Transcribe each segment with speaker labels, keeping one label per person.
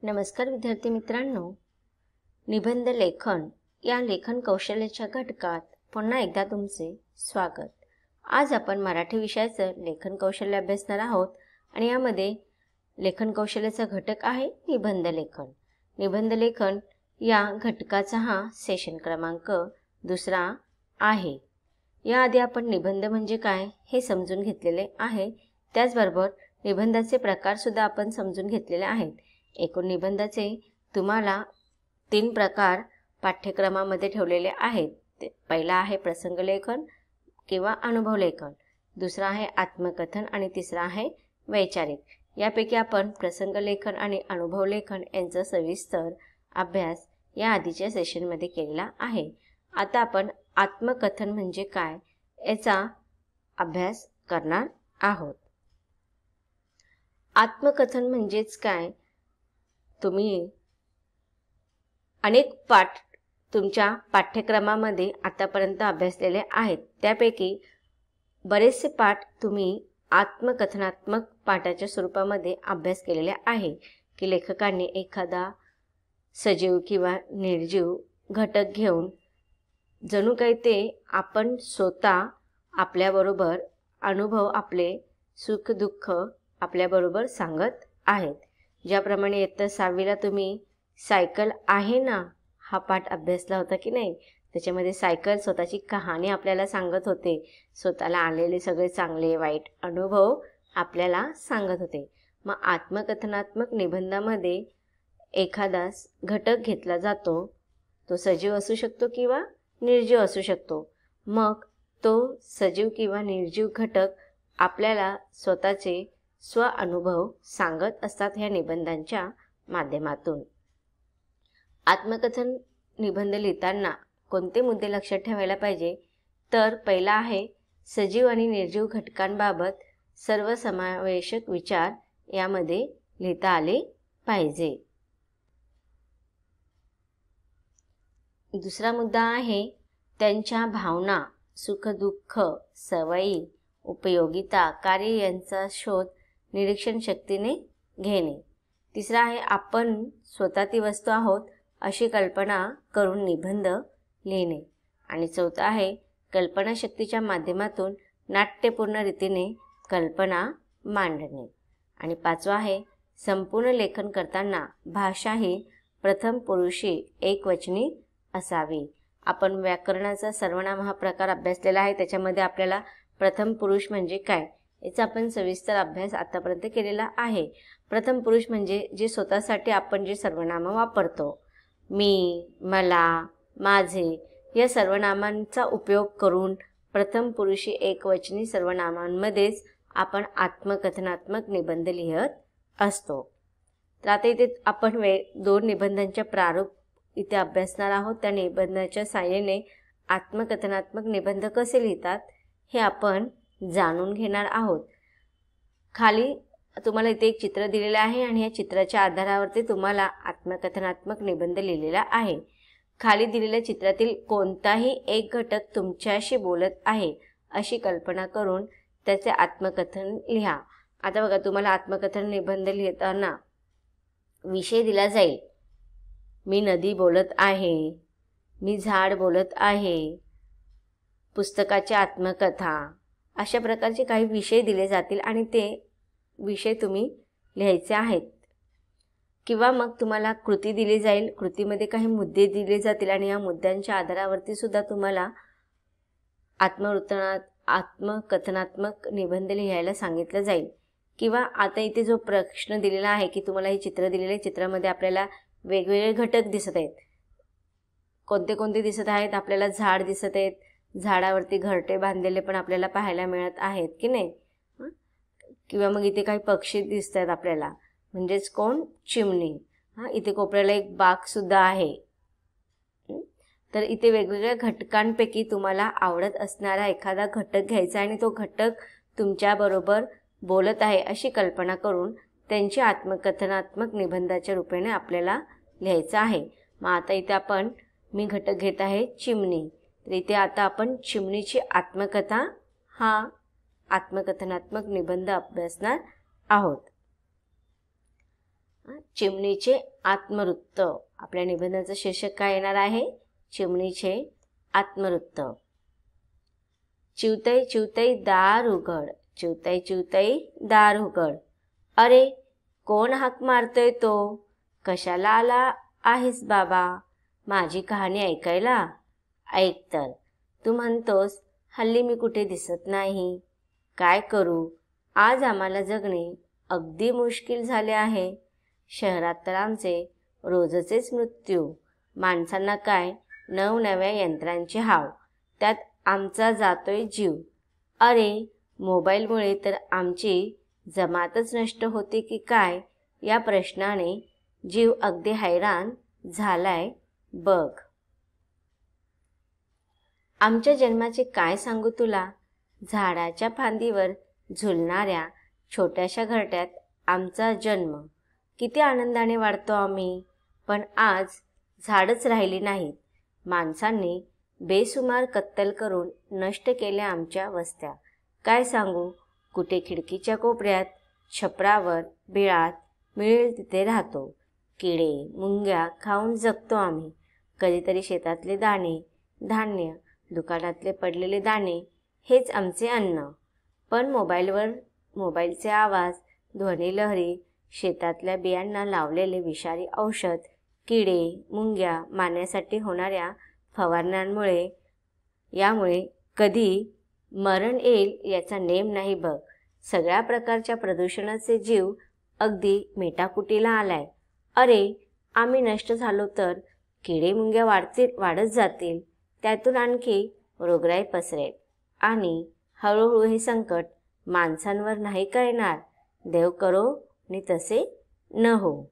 Speaker 1: नमस्कार विद्यार्थी मित्रांनो, निबंध लेखन या लेखन कौशल्याच्या घटकात पुन्हा एकदा तुमचे स्वागत। आज आपण मराठी विषयाचं लेखन कौशल्य अभ्यासणार आहोत आणि यामध्ये लेखन कौशल्याचा घटक आहे निबंध लेखन। निबंध लेखन या घटकाचा हा सेशन क्रमांक 2 आहे। याआधी आपण निबंध म्हणजे काय हे समजून घेतलेले आहे, त्याचबरोबर निबंधाचे प्रकार सुद्धा आपण समजून घेतलेले आहेत। एकूण निबंधाचे तुम्हाला 3 प्रकार पाठ्यक्रमामध्ये ठेवलेले आहेत। पहिला आहे प्रसंग लेखन किंवा अनुभव लेखन, दुसरा आहे आत्मकथन आणि तिसरा आहे वैचारिक। यापैकी आपण प्रसंग लेखन आणि अनुभव लेखन यांचा सविस्तर अभ्यास या आधीच्या सेशनमध्ये केलेला आहे। आता आपण आत्मकथन म्हणजे काय याचा अभ्यास करणार आहोत। आत्मकथन म्हणजेच काय, तुम्ही अनेक पाठ तुमच्या पाठ्यक्रमामध्ये आतापर्यंत अभ्यासलेले आहेत, त्यापैकी बरेचसे पाठ तुम्ही आत्मकथनात्मक पाठाच्या स्वरूपामध्ये अभ्यास केलेले आहे की लेखकांनी एखादा सजीव किंवा निर्जीव घटक घेऊन जणू काही ते आपण स्वतः आपल्याबरोबर अनुभव, आपले सुख दुःख आपल्याबरोबर सांगत आहेत। ज्याप्रमाणे इयत्ता 6वीला तुम्ही सायकल आहे ना हा पाठ अभ्यासला होता की नाही, त्याच्यामध्ये सायकल स्वतःची कहाणी आपल्याला सांगत होते, स्वतःला आलेले सगळे चांगले वाईट अनुभव आपल्याला सांगत होते। मग आत्मकथनात्मक निबंधामध्ये एखादा घटक घेतला जातो, तो सजीव असू शकतो किंवा निर्जीव असू शकतो। मग तो सजीव किंवा निर्जीव घटक आपल्याला स्वतःचे स्व अनुभव सांगत असतात ह्या निबंधांच्या माध्यमातून। आत्मकथन निबंध लिहिताना कोणते मुद्दे लक्षात ठेवायला पाहिजे, तर पहिला आहे सजीव आणि निर्जीव घटकांबाबत सर्वसमावेशक विचार यामध्ये लिहिता आले पाहिजे। दुसरा मुद्दा आहे त्यांच्या भावना, सुख दुःख, सवयी, उपयोगिता, कार्य यांचा शोध निरीक्षण शक्तीने घेणे। तिसरा आहे आपण स्वतः ती वस्तू आहोत अशी कल्पना करून निबंध लिहिणे। आणि चौथा आहे कल्पनाशक्तीच्या माध्यमातून नाट्यपूर्ण रीतीने कल्पना मांडणे। आणि पाचवा आहे संपूर्ण लेखन करताना भाषा ही प्रथम पुरुषी एकवचनी असावी। आपण व्याकरणाचा सर्वनाम हा प्रकार अभ्यासलेला आहे, त्याच्यामध्ये आपल्याला प्रथम पुरुष म्हणजे काय याचा आपण सविस्तर अभ्यास आतापर्यंत केलेला आहे। प्रथम पुरुष म्हणजे जे स्वतःसाठी आपण जे सर्वनाम वापरतो, मी, मला, माझे या सर्वनामांचा उपयोग करून प्रथम पुरुषी एकवचनी सर्वनामांमध्येच आपण आत्मकथनात्मक निबंध लिहित असतो। तर आता इथे आपण 2 निबंधांच्या प्रारूप इथे अभ्यासणार आहोत। त्या निबंधाच्या सहाय्याने आत्मकथनात्मक निबंध कसे लिहितात हे आपण जाणून घेणार आहोत। खाली तुम्हाला इथे एक चित्र दिलेलं आहे आणि या चित्राच्या आधारावरती तुम्हाला आत्मकथनात्मक निबंध लिहिलेला आहे। खाली दिलेल्या चित्रातील कोणताही एक घटक तुमच्याशी बोलत आहे अशी कल्पना करून त्याचे आत्मकथन लिहा। आता बघा, तुम्हाला आत्मकथन निबंध लिहिताना विषय दिला जाईल, मी नदी बोलत आहे, मी झाड बोलत आहे, पुस्तकाची आत्मकथा, अशा प्रकारचे काही विषय दिले जातील आणि ते विषय तुम्ही लिहायचे आहेत। किंवा मग तुम्हाला कृती दिली जाईल, कृतीमध्ये काही मुद्दे दिले जातील आणि या मुद्द्यांच्या आधारावरती सुद्धा तुम्हाला आत्मकथनात्मक निबंध लिहायला सांगितलं जाईल। किंवा आता इथे जो प्रश्न दिलेला आहे की तुम्हाला हे चित्र दिलेले आहे, चित्रामध्ये आपल्याला वेगवेगळे घटक दिसत आहेत। कोणते कोणते दिसत आहेत, आपल्याला झाड दिसत आहेत, झाडावरती घरटे बांधलेले पण आपल्याला पाहायला मिळत आहेत की नाही। किंवा मग इथे काही पक्षी दिसत आहेत आपल्याला, म्हणजेच कोण, चिमणी। इथे कोपऱ्याला एक बाग सुद्धा आहे। तर इथे वेगवेगळ्या घटकांपैकी तुम्हाला आवडत असणारा एखादा घटक घ्यायचा आणि तो घटक तुमच्याबरोबर बोलत आहे अशी कल्पना करून त्यांची आत्मकथनात्मक निबंधाच्या रूपाने आपल्याला लिहायचं आहे। मग आता इथे आपण मी घटक घेत आहे चिमणी, तर इथे आता आपण चिमणीची आत्मकथा हा आत्मकथनात्मक निबंध अभ्यासणार आहोत। चिमणीचे आत्मवृत्त. आपल्या निबंधाचं शीर्षक काय येणार आहे? चिमणीचे आत्मवृत्त. चिवतई चिवतई दार उघड, चिवतई चिवतई दार उघड. अरे कोण हाक मारतोय तो? कशाला आला आहेस बाबा? माझी कहाणी ऐकायला? ऐक तर. तू म्हणतोस हल्ली मी कुठे दिसत नाही. काय करू, आज आम्हाला जगणे अगदी मुश्किल झाले आहे. शहरात तर आमचे रोजचेच मृत्यू. माणसांना काय नवनव्या यंत्रांची हाव, त्यात आमचा जातोय जीव. अरे मोबाईलमुळे तर आमची जमातच नष्ट होते की काय, या प्रश्नाने जीव अगदी हैराण झालाय बघ. आमच्या जन्माचे काय सांगू तुला. झाडाच्या फांदीवर झुलणाऱ्या छोट्याशा घरट्यात आमचा जन्म. किती आनंदाने वाढतो आम्ही. पण आज झाडच राहिली नाहीत. माणसांनी बेसुमार कत्तल करून नष्ट केल्या आमच्या वस्त्या. काय सांगू, कुठे खिडकीच्या कोपऱ्यात, छपरावर, बिळात मिळेल तिथे राहतो. किडे मुंग्या खाऊन जगतो आम्ही. कधीतरी शेतातले दाणे, धान्य, दुकानातले पडलेले दाणे हेच आमचे अन्न. पण मोबाईलचे आवाज, ध्वनिलहरी, शेतातल्या बियांना लावलेले विषारी औषध, किडे मुंग्या मारण्यासाठी होणाऱ्या फवारण्यांमुळे यामुळे कधी मरण येईल याचा नेम नाही बघ. सगळ्या प्रकारच्या प्रदूषणाचे जीव अगदी मेटाकुटीला आलाय. अरे आम्ही नष्ट झालो तर किडे मुंग्या वाढत जातील. त्यातून आणखी रोगराई पसरेल आणि हळूहळू हे संकट माणसांवर नाही का येणार. देव करो नि तसे न हो.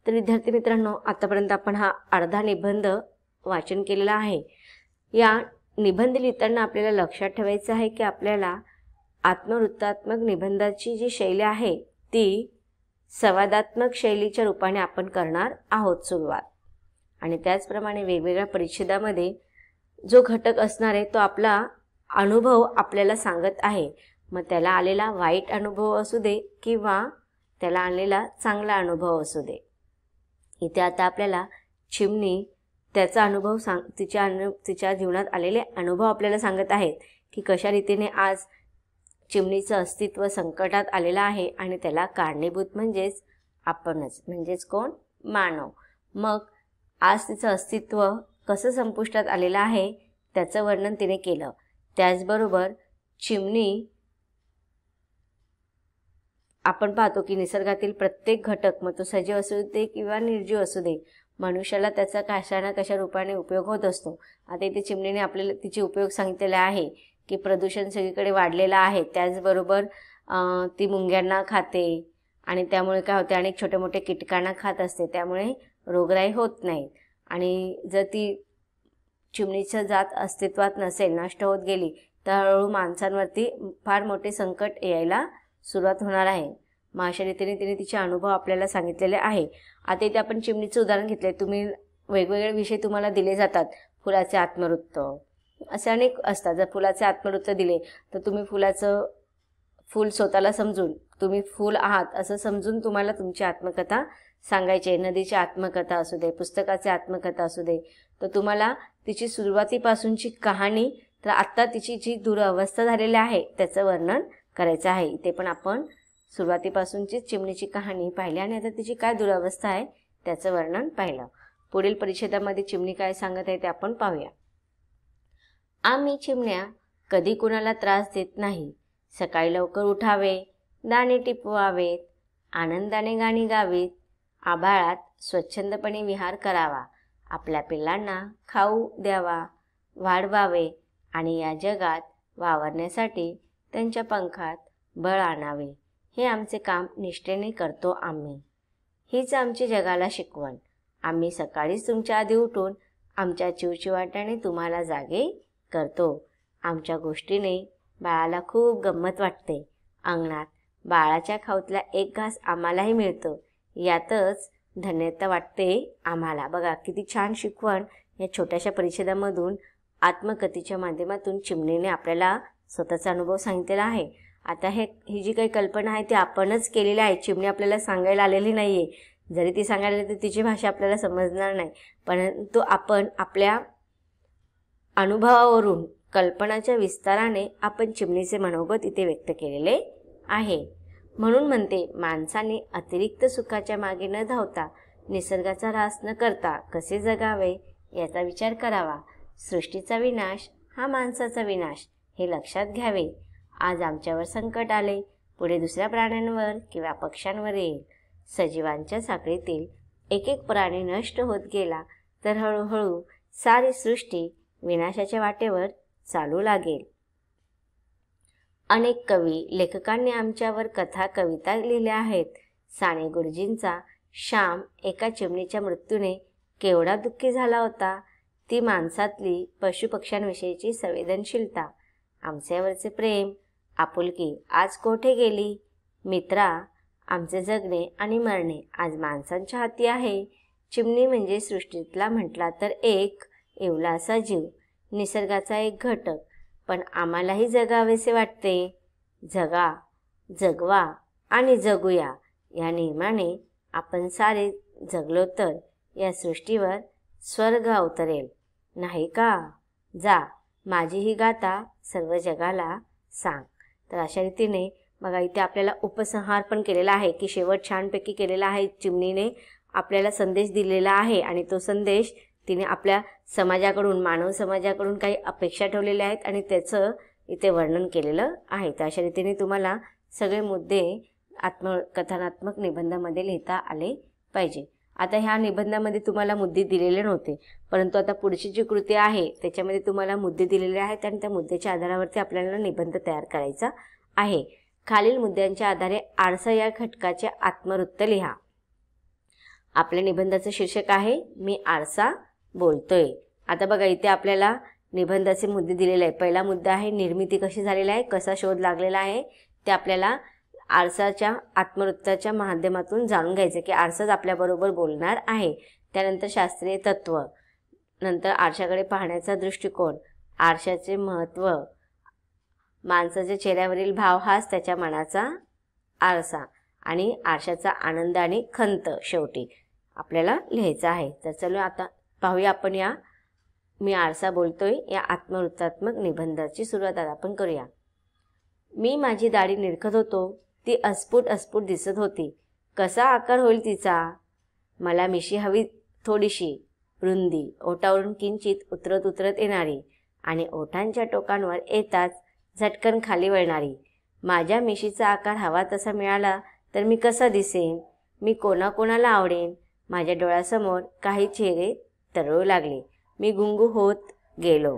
Speaker 1: तर विद्यार्थी मित्रांनो, आतापर्यंत आपण हा अर्धा निबंध वाचन केलेला आहे. या निबंध लिहिताना आपल्याला लक्षात ठेवायचं आहे की आपल्याला आत्मवृत्तात्मक निबंधाची जी शैली आहे ती संवादात्मक शैलीच्या रूपाने आपण करणार आहोत सुरुवात. आणि त्याचप्रमाणे वेगवेगळ्या परिच्छेदामध्ये जो घटक असणार आहे तो आपला अनुभव आपल्याला सांगत आहे. मग त्याला आलेला वाईट अनुभव असू दे किंवा त्याला आलेला चांगला अनुभव असू दे. इथे आता आपल्याला चिमणी त्याचा अनुभव तिच्या जीवनात आलेले अनुभव आपल्याला सांगत आहेत की कशा रीतीने आज चिमणीचं अस्तित्व संकटात आलेलं आहे आणि त्याला कारणीभूत म्हणजेच आपणच, म्हणजेच कोण, मानव. मग आज तिचं अस्तित्व कसं संपुष्टात आलेलं आहे त्याचं वर्णन तिने केलं. त्याचबरोबर चिमणी आपण पाहतो की निसर्गातील प्रत्येक घटक, मग तो सजीव असू दे किंवा निर्जीव असू दे, मनुष्याला त्याचा कशा ना कशा रूपाने उपयोग होत असतो. आता इथे चिमणीने आपल्याला तिचे उपयोग सांगितलेला आहे की प्रदूषण सगळीकडे वाढलेलं आहे. त्याचबरोबर ती मुंग्यांना खाते आणि त्यामुळे काय होते, अनेक छोटे मोठे कीटकांना खात असते, त्यामुळे रोगराई होत नाही. आणि जर ती चिमणीचं जात अस्तित्वात नसेल, नष्ट होत गेली, तर हळूहळू माणसांवरती फार मोठे संकट यायला सुरुवात होणार आहे. मग अशा रीतीने तिने तिचे अनुभव आपल्याला सांगितलेले आहे. आता इथे आपण चिमणीचं उदाहरण घेतलंय. तुम्ही वेगवेगळे विषय तुम्हाला दिले जातात. फुलाचे आत्मवृत्त असे अनेक असतात. जर फुलाचे आत्मवृत्त दिले तर तुम्ही फूल स्वतःला समजून, तुम्ही फूल आहात असं समजून तुम्हाला तुमची आत्मकथा सांगायची आहे. नदीची आत्मकथा असू दे, पुस्तकाची आत्मकथा असू दे, तर तुम्हाला तिची सुरुवातीपासूनची कहाणी, तर आत्ता तिची जी दुरवस्था झालेली आहे त्याचं वर्णन करायचं आहे. इथे पण आपण सुरुवातीपासूनची चिमणीची कहाणी पाहिली आणि आता तिची काय दुरवस्था आहे त्याचं वर्णन पाहिलं. पुढील परिच्छेदामध्ये चिमणी काय सांगत आहे ते आपण पाहूया. आम्ही चिमण्या कधी कुणाला त्रास देत नाही. सकाळी लवकर उठावे, दाणे टिपवावेत, आनंदाने गाणी गावीत, आभाळात स्वच्छंदपणे विहार करावा, आपल्या पिल्लांना खाऊ द्यावा, वाढवावे आणि या जगात वावरण्यासाठी त्यांच्या पंखात बळ आणावे. हे आमचे काम निष्ठेने करतो आम्ही. हीच आमची जगाला शिकवण. आम्ही सकाळीच तुमच्या आधी उठून आमच्या चिवचिवाटाने तुम्हाला जागे करतो. आमच्या गोष्टीने बाळाला खूप गंमत वाटते. अंगणात बाळाच्या खाऊतला एक घास आम्हालाही मिळतो. यातच धन्यता वाटते आम्हाला. बघा किती छान शिकवण या छोट्याशा परिच्छेदामधून आत्मकथेच्या माध्यमातून चिमणीने आपल्याला स्वतःचा अनुभव सांगितलेला आहे. आता ही जी काही कल्पना आहे ती आपणच केलेली आहे. चिमणी आपल्याला सांगायला आलेली नाही आहे. जरी ती सांगायला तर तिची भाषा आपल्याला समजणार नाही, परंतु आपण आपल्या अनुभवावरून कल्पनाच्या विस्ताराने आपण चिमणीचे मनोगत इथे व्यक्त केलेले आहे. म्हणून म्हणते, माणसाने अतिरिक्त सुखाच्या मागे न धावता, निसर्गाचा ऱ्हास न करता कसे जगावे याचा विचार करावा. सृष्टीचा विनाश हा माणसाचा विनाश हे लक्षात घ्यावे. आज आमच्यावर संकट आले, पुढे दुसऱ्या प्राण्यांवर किंवा पक्ष्यांवर येईल. सजीवांच्या साखळीतील एक एक प्राणी नष्ट होत गेला तर हळूहळू सारी सृष्टी विनाशाच्या वाटेवर चालू लागेल. अनेक कवी लेखकांनी आमच्यावर कथा कविता लिहिल्या आहेत. साने गुरुजींचा श्याम एका चिमणीच्या मृत्यूने केवढा दुःखी झाला होता. ती माणसातली पशुपक्ष्यांविषयीची संवेदनशीलता, आमच्यावरचे प्रेम, आपुलकी आज कोठे गेली. मित्रा, आमचे जगणे आणि मरणे आज माणसांच्या हाती आहे. चिमणी म्हणजे सृष्टीतला म्हटला तर एक इवलासा जीव, निसर्गाचा एक घटक. पण आम्हालाही जगावेसे वाटते. जगा, जगवा आणि जगूया या नियमाने आपण सारे जगलो तर या सृष्टीवर स्वर्ग अवतरेल, नाही का? जा, माझी ही गाथा सर्व जगाला सांग. तर अशा रीतीने बघा इथे आपल्याला उपसंहार पण केलेला आहे की शेवट छानपैकी केलेला आहे. चिमणीने आपल्याला संदेश दिलेला आहे आणि तो संदेश तिने आपल्या समाजाकडून, मानव समाजाकडून काही अपेक्षा ठेवलेल्या आहेत आणि त्याचं इथे वर्णन केलेलं आहे. तर अशा रीतीने तुम्हाला सगळे मुद्दे आत्मकथनात्मक निबंधामध्ये लिहिता आले पाहिजे. आता ह्या निबंधामध्ये तुम्हाला मुद्दे दिलेले नव्हते, परंतु आता पुढची जी कृती आहे त्याच्यामध्ये तुम्हाला मुद्दे दिलेले आहेत आणि त्या मुद्द्याच्या आधारावरती आपल्याला निबंध तयार करायचा आहे. खालील मुद्द्यांच्या आधारे आरसा या घटकाचे आत्मवृत्त लिहा. आपल्या निबंधाचं शीर्षक आहे मी आरसा बोलतोय. आता बघा इथे आपल्याला निबंधाचे मुद्दे दिलेले आहे. पहिला मुद्दा आहे निर्मिती कशी झालेली आहे, कसा शोध लागलेला आहे ते आपल्याला आरसाच्या आत्मवृत्ताच्या माध्यमातून जाणून घ्यायचं की आरसाच आपल्याबरोबर बोलणार आहे. त्यानंतर शास्त्रीय तत्व, नंतर आरशाकडे पाहण्याचा दृष्टिकोन, आरशाचे महत्त्व, माणसाच्या चेहऱ्यावरील भाव हाच त्याच्या मनाचा आरसा आणि आरशाचा आनंद आणि खंत शेवटी आपल्याला लिहायचा आहे. तर चलो आता पाहूया आपण या मी आरसा बोलतोय या आत्मवृत्तात्मक निबंधाची सुरुवात आता आपण करूया. मी माझी दाढी निरखत होतो. ती अस्फुट अस्फुट दिसत होती. कसा आकार होईल तिचा? मला मिशी हवी थोडीशी रुंदी, ओठावरून किंचित उतरत उतरत येणारी आणि ओठांच्या टोकांवर येताच झटकन खाली वळणारी. माझ्या मिशीचा आकार हवा तसा मिळाला तर मी कसा दिसेन? मी कोणाकोणाला आवडेन? माझ्या डोळ्यासमोर काही चेहरे तरळू लागले. मी गुंग होत गेलो.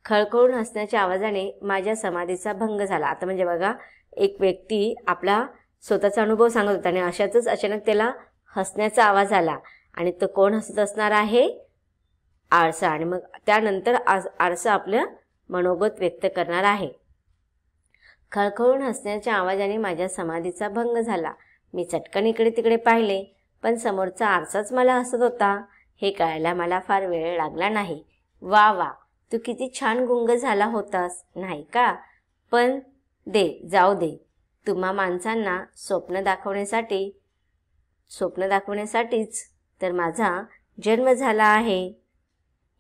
Speaker 1: खळखळून हसण्याच्या आवाजाने माझ्या समाधीचा भंग झाला. आता म्हणजे बघा एक व्यक्ती आपला स्वतःचा अनुभव सांगत होता आणि अशातच अचानक त्याला हसण्याचा आवाज आला आणि तो कोण हसत असणार आहे? आरसा. आणि मग त्यानंतर आरसा आपलं मनोगत व्यक्त करणार आहे. खळखळून हसण्याच्या आवाजाने माझ्या समाधीचा भंग झाला. मी चटकन इकडे तिकडे पाहिले पण समोरचा आरसाच मला हसत होता. हे कळायला मला फार वेळ लागला नाही. वा वा, तू किती छान गुंग झाला होतास, नाही का? पण जाऊ दे. तुम्हा माणसांना स्वप्न दाखवण्यासाठीच तर माझा जन्म झाला आहे.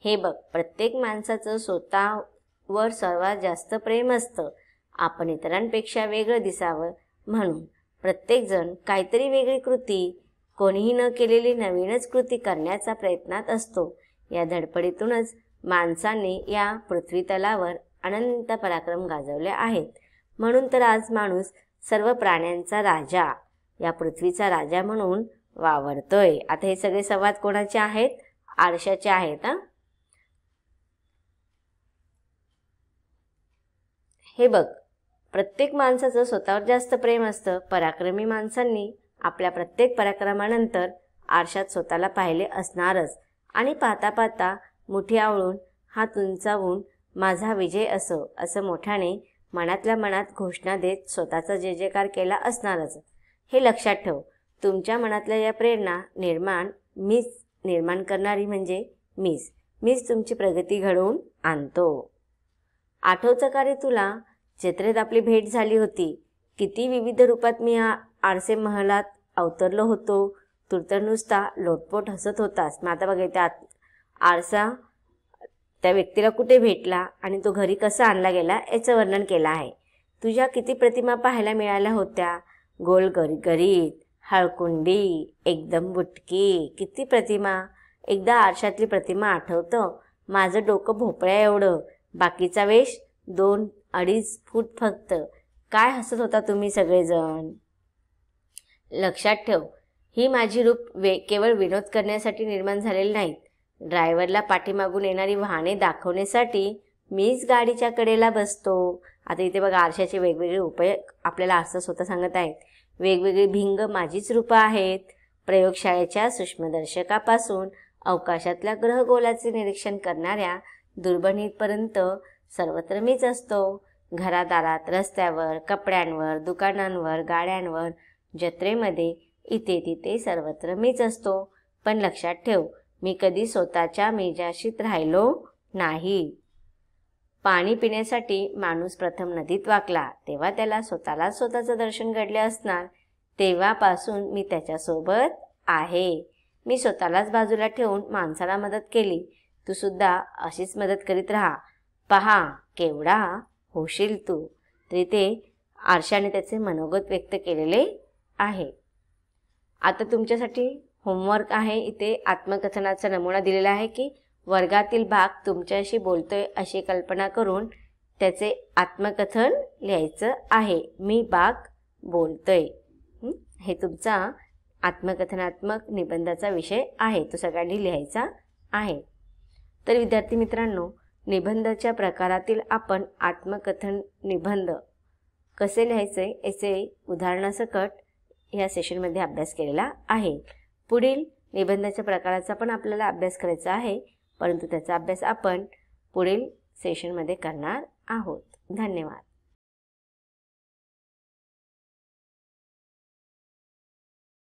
Speaker 1: हे बघ, प्रत्येक माणसाचं स्वतःवर सर्वात जास्त प्रेम असतं. आपण इतरांपेक्षा वेगळं दिसावं म्हणून प्रत्येकजण काहीतरी वेगळी कृती, कोणीही न केलेली नवीनच कृती करण्याचा प्रयत्नात असतो. या धडपडीतूनच माणसांनी या पृथ्वीतलावर अनंत पराक्रम गाजवले आहेत. म्हणून तर आज माणूस सर्व प्राण्यांचा राजा, या पृथ्वीचा राजा म्हणून वावरतोय. आता हे सगळे संवाद कोणाचे आहेत? आरशाचे आहेत. हे बघ, प्रत्येक माणसाचं स्वतःवर जास्त प्रेम असतं. पराक्रमी माणसांनी आपल्या प्रत्येक पराक्रमानंतर आरशात स्वतःला पाहिले असणारच आणि पाहता पाहता मुठी आवळून हात उंचावून माझा विजय असो असं मोठ्याने मनातल्या मनात घोषणा देत स्वतःचा जय जयकार केला असणारच. हे लक्षात ठेव. तुमच्या मनातल्या या प्रेरणा निर्माण करणारी म्हणजे मीच तुमची प्रगती घडवून आणतो. आठवतं का रे तुला, जत्रेत आपली भेट झाली होती? किती विविध रूपात मी या आरसे महलात अवतरलो होतो, तू तर नुसता लोटपोट हसत होतास. मग आता बघा इथे आरसा त्या व्यक्तीला कुठे भेटला आणि तो घरी कसा आणला गेला याचं वर्णन केलं आहे. तुझ्या किती प्रतिमा पाहायला मिळाल्या होत्या. गोल गरीगरीत, हळकुंडी, एकदम बुटकी, किती प्रतिमा. एकदा आरशातली प्रतिमा आठवतं. माझं डोकं भोपळ्या एवढं, बाकीचा वेश 2-2.5 फूट फक्त. काय हसत होता तुम्ही सगळेजण. लक्षात ठेव, ही माझी रूप केवळ विनोद करण्यासाठी निर्माण झालेली नाहीत. ड्रायव्हरला पाठीमागून येणारी वाहने दाखवण्यासाठी मीच गाडीच्या कडेला बसतो. आता इथे बघा आरशाचे वेगवेगळे उपयोग आपल्याला असं स्वतः सांगत आहेत. वेगवेगळी भिंग माझीच रूपं आहेत. प्रयोगशाळेच्या सूक्ष्मदर्शकापासून अवकाशातल्या ग्रहगोलाचे निरीक्षण करणाऱ्या दुर्बिणीपर्यंत सर्वत्र मीच असतो. घरादारात, रस्त्यावर, कपड्यांवर, दुकानांवर, गाड्यांवर, जत्रेमध्ये, इथे तिथे सर्वत्र मीच असतो. पण लक्षात ठेव, मी कधी स्वतःच्या मेजाशीत राहिलो नाही. पाणी पिण्यासाठी माणूस प्रथम नदीत वाकला तेव्हा त्याला स्वतःचं दर्शन घडले असणार. तेव्हापासून मी त्याच्यासोबत आहे. मी स्वतःलाच बाजूला ठेवून माणसाला मदत केली. तू सुद्धा अशीच मदत करीत राहा. पहा केवढा होशील तू. तरी ते आरशाने त्याचे मनोगत व्यक्त केलेले आहे. आता तुमच्यासाठी होमवर्क आहे. इथे आत्मकथनाचा नमुना दिलेला आहे की वर्गातील भाग तुमच्याशी बोलतोय अशी कल्पना करून त्याचे आत्मकथन लिहायचं आहे. मी बाग बोलतोय. हे तुमचा आत्मकथनात्मक निबंधाचा विषय आहे. तो सगळ्यांनी लिहायचा आहे. तर विद्यार्थी मित्रांनो, निबंधाच्या प्रकारातील आपण आत्मकथन निबंध कसे लिहायचे याचे उदाहरणासकट ह्या सेशनमध्ये अभ्यास केलेला आहे. पुढील निबंधाच्या प्रकाराचा पण आपल्याला अभ्यास करायचा आहे, परंतु त्याचा अभ्यास आपण पुढील सेशनमध्ये करणार आहोत. धन्यवाद.